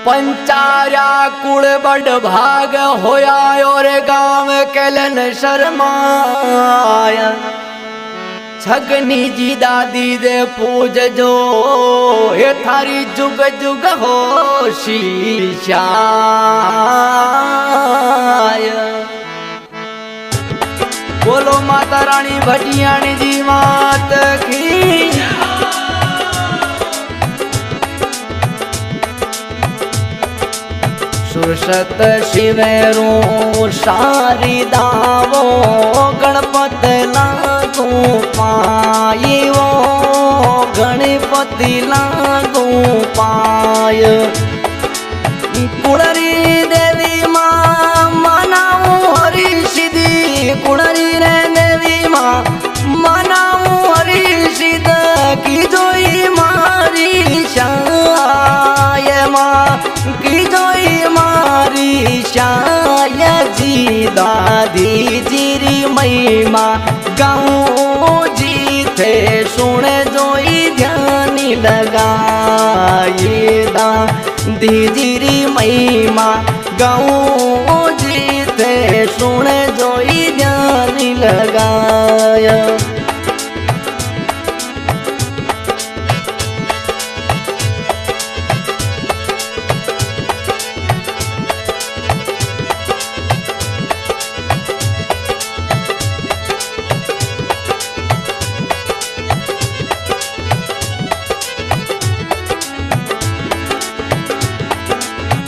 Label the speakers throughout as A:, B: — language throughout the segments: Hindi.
A: पंचारा कुल बड़ भाग होया और गांव केलन शर्माया छगनी जी दादी दे पूज जो ये थारी जुग जुग हो शीशाय। बोलो माता रानी भटियाणी जी मात की। सुरसत शिवेरो सारी दावो गणपत लागू पाई वो गणपति लागू पाय। कुड़री देवी माँ मनाऊ हरी सिद्धि कुड़री रे देवी माँ मनाऊ हरी सिद्ध की जोई मारी शाय माँ की जोई मारी शाय जी दादी जीरी महिमा गाँव जी थे सुने जोई ध्यानी लगाए दादी जीरी महिमा गाँव जी थे सुने जोई ध्यानी लगाया।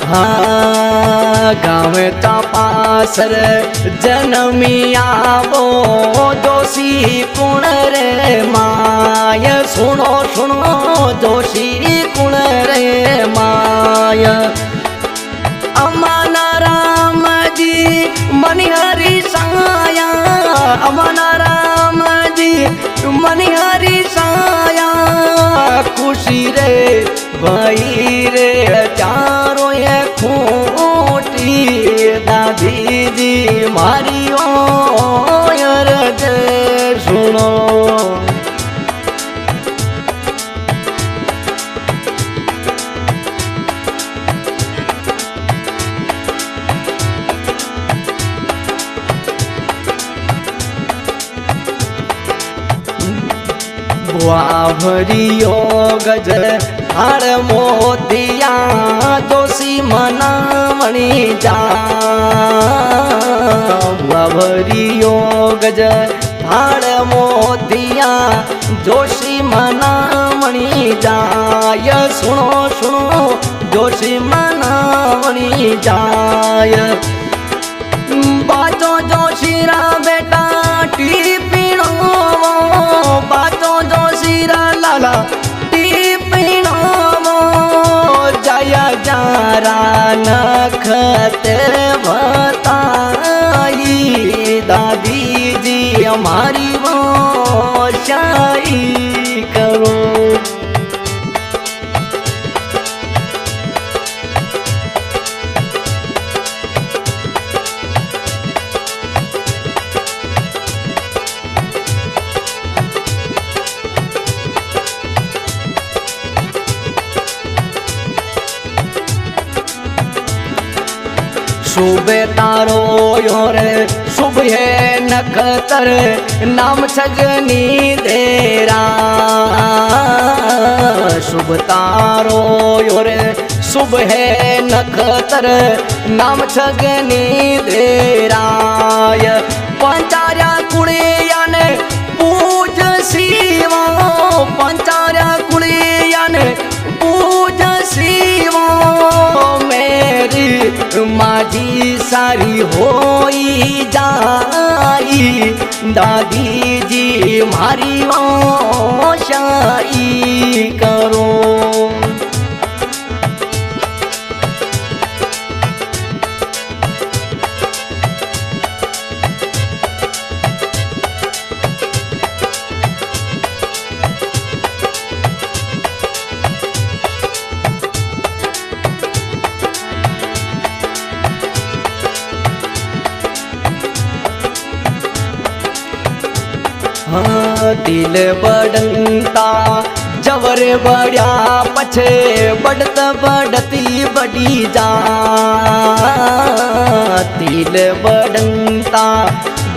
A: हाँ गाँव तपासर जनमिया वो जोशी कुण रे माय सुनो सुनो जोशी कुण रे माय। अमना राम जी मनिहरी साया अमना राम जी मनिहरी साया खुशी रे भाई रे चारों ये खूटी दादी जी मारी ओर सुनो। बुआ भरियो गज हाड़ मोतिया जोशी मनावणी जा बुआ भरियो गज हाड़ मोतिया जोशी मनावणी जाय। सुनो सुनो जोशी मनावणी जाय। बाचो जोशीरा बेटा टीपीणो बाचो जोशीरा लाला टीपीणो जया जारा नखत बताई दादी जी हमारी वो शाही करो। शुभ तारो योरे शुभ है नखतर नाम छगनी देरा शुभ तारो योरे शुभ है नखतर नाम छगनी देराय। पंचार्या कुड़िया ने पूज शिवा पंचार्या कुड़िया ने पूज शिवा मेरी माझी सारी होई जाई दादी जी मारी शाही करो। दिल बड़ंता जवरे बढ़िया पछे बढ़त बढ़ती बड़ी जा तिल बढ़ता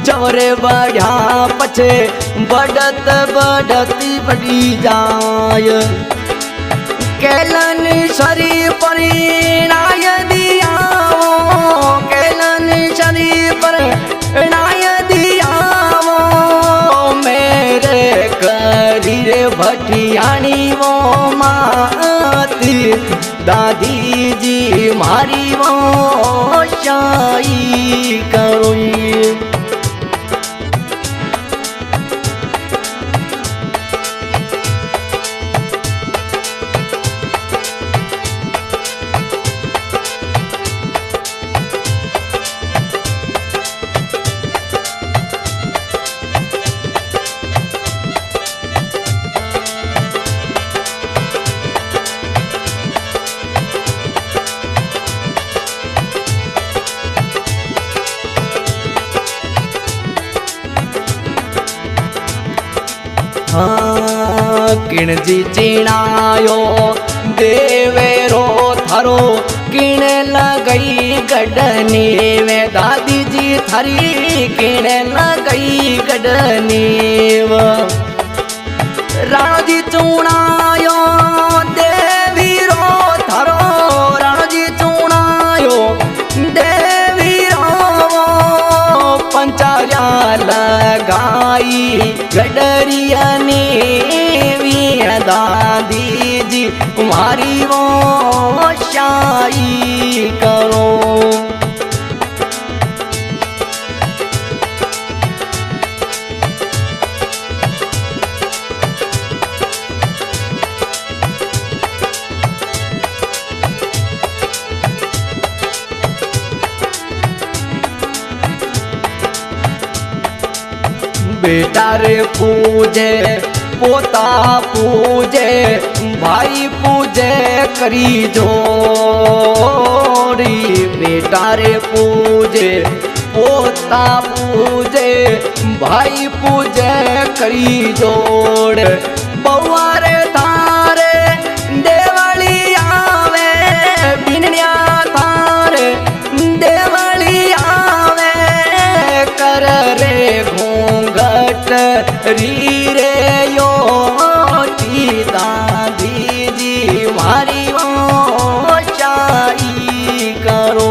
A: जवरे बढ़िया पछे बढ़त बढ़ती बड़ी जाय कैलन शरी परिणाय दियावो कैलन शरी परिणाय दियावो मेरे करीर भटियाणी वो माती दादी जी मारी वो शाई करोई किणजी चिणायो देवेरो थारो किण लगई गडनी में दादी जी थारी किण लगई गडनी राणो जी चुणायो देवीरो थारो राणो जी चुणायो देवीरो पंचार्या लगाई गडरियानी दादी जी तुम्हारी वो शाई करो बेटा रे पूजे पोता पूजे भाई पूजे करी जोड़ी बेटा रे पूजे पोता पूजे भाई पूजे करी जोड़ बउआ रे थारे देवली आवे बिननिया थारे देवली आवे कर रे घूंघट री रे यो दादी जी मारी वो शाई करो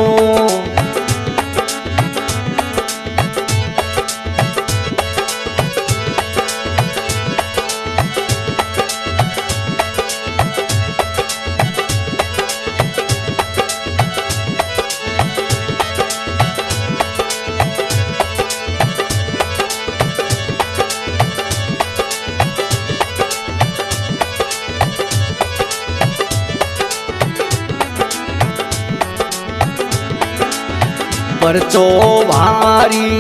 A: परचो भारी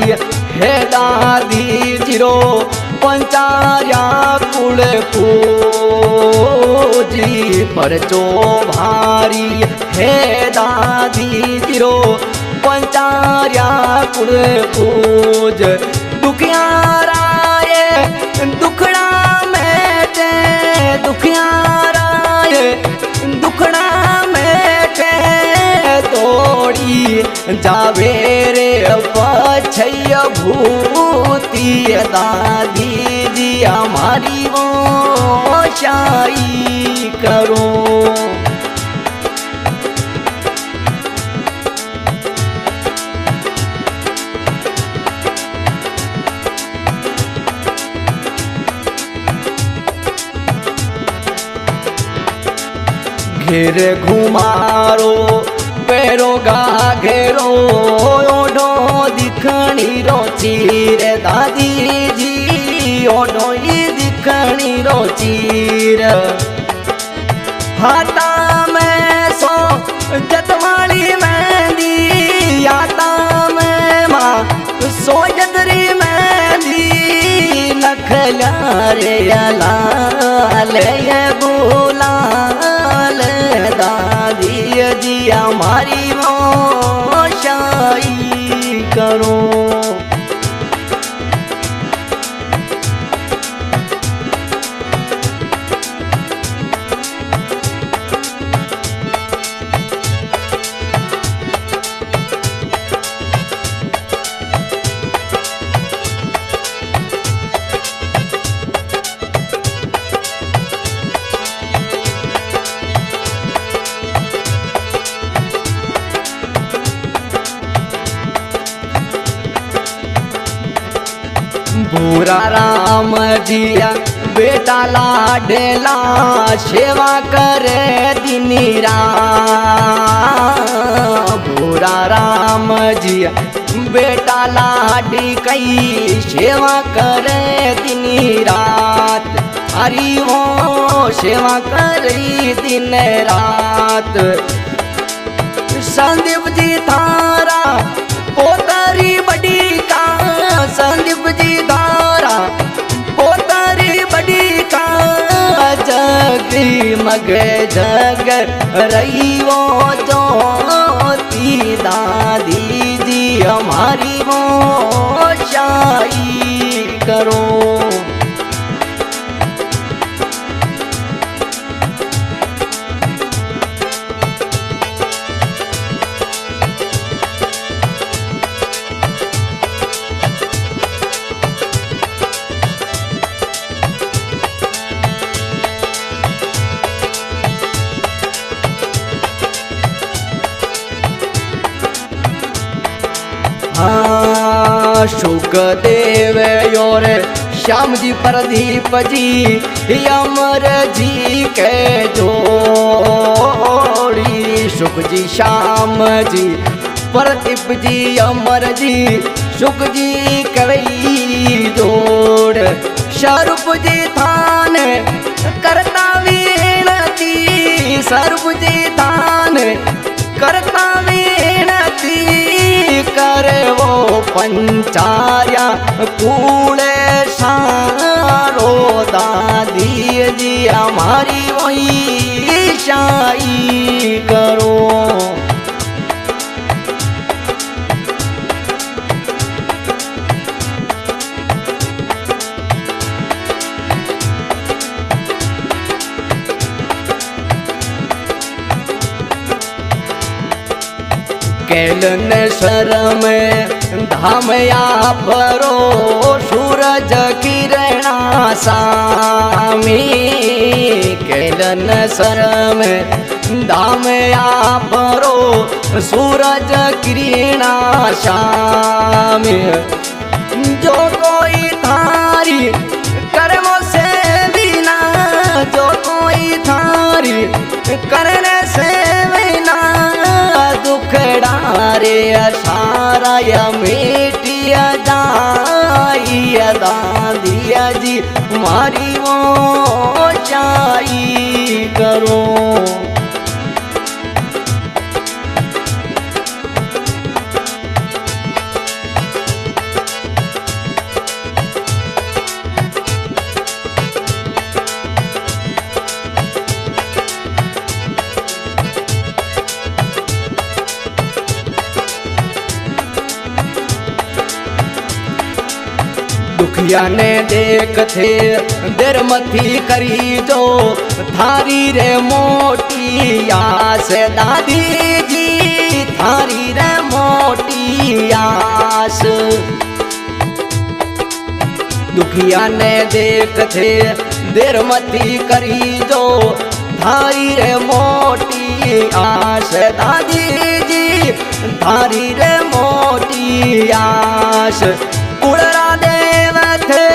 A: है दादी जीरो पंचार्या कुल पूजी परचो भारी है दादी जीरो पंचार्या कुल पूज दुखियाराए दुखड़ा मेटे दुखियाराए दुखड़ा मेटे तोड़ी जावे रे पछय भूति दादी जी हमारी वो शाई करो घेर घुमारो पेरो गा घेरो ओढो दिखणी रो चीर दादी जी ओढो दिखणी रो चीर हाथा में सो जतवाली मेहंदी आता में माँ सो जतरी मेहंदी नखला रे लाल ये बुलाल दादी जी हमारी मोशाई करो भूरा राम जिया बेटा लाडला सेवा करे दिन रात। भूरा राम जिया बेटा लाडी कई सेवा करे दिन रात। हरि वो सेवा करी दिन रात। संदीप जी थारा पोतरी बड़ी का, संदीप जी थारा पोतरी बड़ी का, जगी मग जग रही वो ज्योति दादी जी हमारी वो शाही करो। शुकदेव और श्याम जी प्रदीप जी अमर जी के जोड़ी। शुक जी श्याम जी प्रदीप जी अमर जी शुक जी कई जोड़। स्वरूप जी थान करता विनती, स्वरूप जी थान करता विनती, करे वो पंचाया कूड़े सारो दादी जी हमारी वही शाही करो। कैलन सर में धाम या भरो सूरज किरणा सामी। कैलन सर में धाम या भरो सूरज किरणा सामी। जो कोई थारी कर्मों से बिना, जो कोई थारी करने से बिना, दुखड़ा रे सारा या मेटिया जाइया दादिया जी मारी वो चाई करो। दुखिया ने देख थे देर मथी करी जो थारी रे मोटी आस दादी जी, थारी रे मोटी आस। दुखिया ने देख थे देर मथी करी जो थारी रे मोटी आस दादी जी, थारी रे मोटी आस। कुड़रा देव थे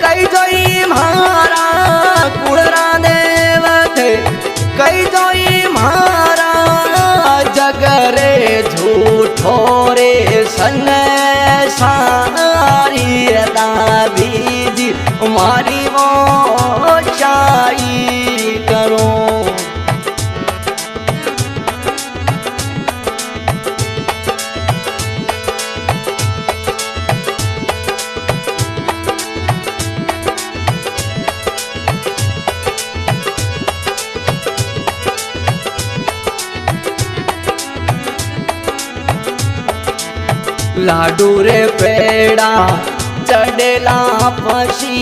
A: कई जोई मारा, कुड़रा देव थे कई जोई मारा, जगरे झूठो रे सन सारी दादी जी मारी वो शाही करो। लाडू रे पेड़ा चढ़ेला पशी,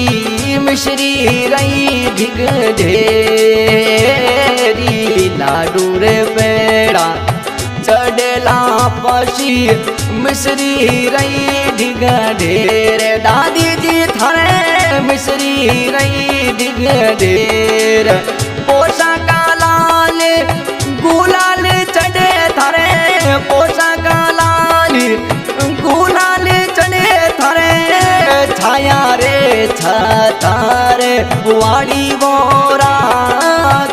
A: मिश्री रही ढिग ढेरी। लाडू रे पेड़ा चढ़ेला पशी, मिश्री रही ढिग ढेर। दादी जी थारे मिश्री रही ढिग ढेर। पोषा का लाल गुलाल चढ़े थारे, पोषा का लाल गुलाल चढ़े थारे, छाया रे छतारे वाड़ी बोरा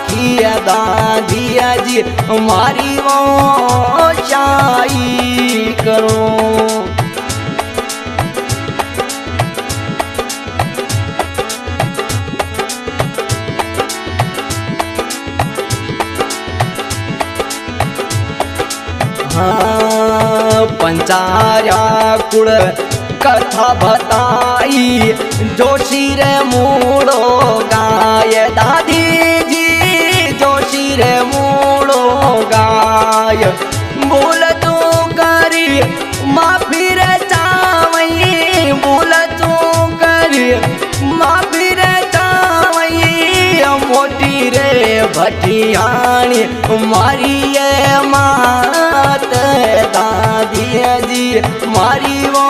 A: किया दादिया जी मारी वो शाही करो। पंचारा कुड़ कथा बताई जोशी रे मूड़ो गाय दादी जी जोशी रे मूड़ो गाय बोल तू करी माफी रे चावई बोल तू करी माफी रे चावई मोटी रे भटियाणी मारी मात दादी जी मारी वो